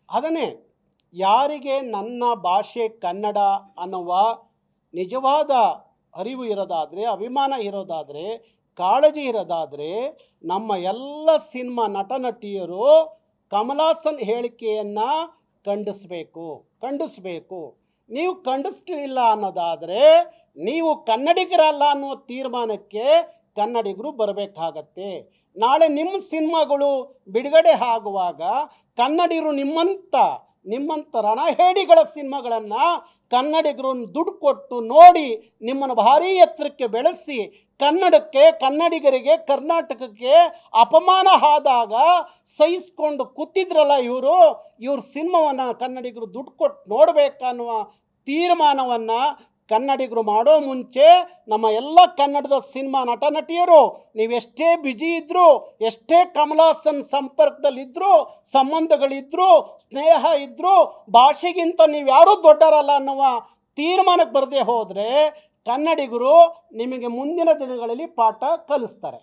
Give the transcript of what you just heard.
ಅದನ್ನೇ ಯಾರಿಗೆ ನನ್ನ ಭಾಷೆ ಕನ್ನಡ ಅನ್ನುವ ನಿಜವಾದ ಅರಿವು ಇರೋದಾದರೆ, ಅಭಿಮಾನ ಇರೋದಾದರೆ, ಕಾಳಜಿ ಇರೋದಾದರೆ, ನಮ್ಮ ಎಲ್ಲ ಸಿನಿಮಾ ನಟ ನಟಿಯರು ಕಮಲಾಸನ್ ಹೇಳಿಕೆಯನ್ನು ಖಂಡಿಸಬೇಕು. ನೀವು ಖಂಡಿಸಲಿಲ್ಲ ಅನ್ನೋದಾದರೆ ನೀವು ಕನ್ನಡಿಗರಲ್ಲ ಅನ್ನೋ ತೀರ್ಮಾನಕ್ಕೆ ಕನ್ನಡಿಗರು ಬರಬೇಕಾಗತ್ತೆ. ನಾಳೆ ನಿಮ್ಮ ಸಿನಿಮಾಗಳು ಬಿಡುಗಡೆ ಆಗುವಾಗ ಕನ್ನಡಿಗರು ನಿಮ್ಮಂಥ ರಣಹೇಡಿಗಳ ಸಿನಿಮಾಗಳನ್ನು ಕನ್ನಡಿಗರು ದುಡ್ಡು ಕೊಟ್ಟು ನೋಡಿ ನಿಮ್ಮನ್ನು ಭಾರೀ ಎತ್ತರಕ್ಕೆ ಬೆಳೆಸಿ ಕನ್ನಡಿಗರಿಗೆ ಕರ್ನಾಟಕಕ್ಕೆ ಅಪಮಾನ ಆದಾಗ ಸಹಿಸ್ಕೊಂಡು ಕೂತಿದ್ರಲ್ಲ ಇವ್ರ ಸಿನಿಮಾವನ್ನು ಕನ್ನಡಿಗರು ದುಡ್ಡು ಕೊಟ್ಟು ನೋಡಬೇಕನ್ನುವ ತೀರ್ಮಾನವನ್ನು ಕನ್ನಡಿಗರು ಮಾಡೋ ಮುಂಚೆ ನಮ್ಮ ಎಲ್ಲ ಕನ್ನಡದ ಸಿನಿಮಾ ನಟ ನಟಿಯರು ನೀವೆಷ್ಟೇ ಬ್ಯುಸಿ ಇದ್ದರೂ, ಎಷ್ಟೇ ಕಮಲಾಸನ್ ಸಂಪರ್ಕದಲ್ಲಿದ್ದರೂ, ಸಂಬಂಧಗಳಿದ್ದರೂ, ಸ್ನೇಹ ಇದ್ದರೂ, ಭಾಷೆಗಿಂತ ನೀವು ಯಾರೂ ದೊಡ್ಡರಲ್ಲ ಅನ್ನುವ ತೀರ್ಮಾನಕ್ಕೆ ಬರದೇ ಹೋದರೆ ಕನ್ನಡಿಗರು ನಿಮಗೆ ಮುಂದಿನ ದಿನಗಳಲ್ಲಿ ಪಾಠ ಕಲಿಸ್ತಾರೆ.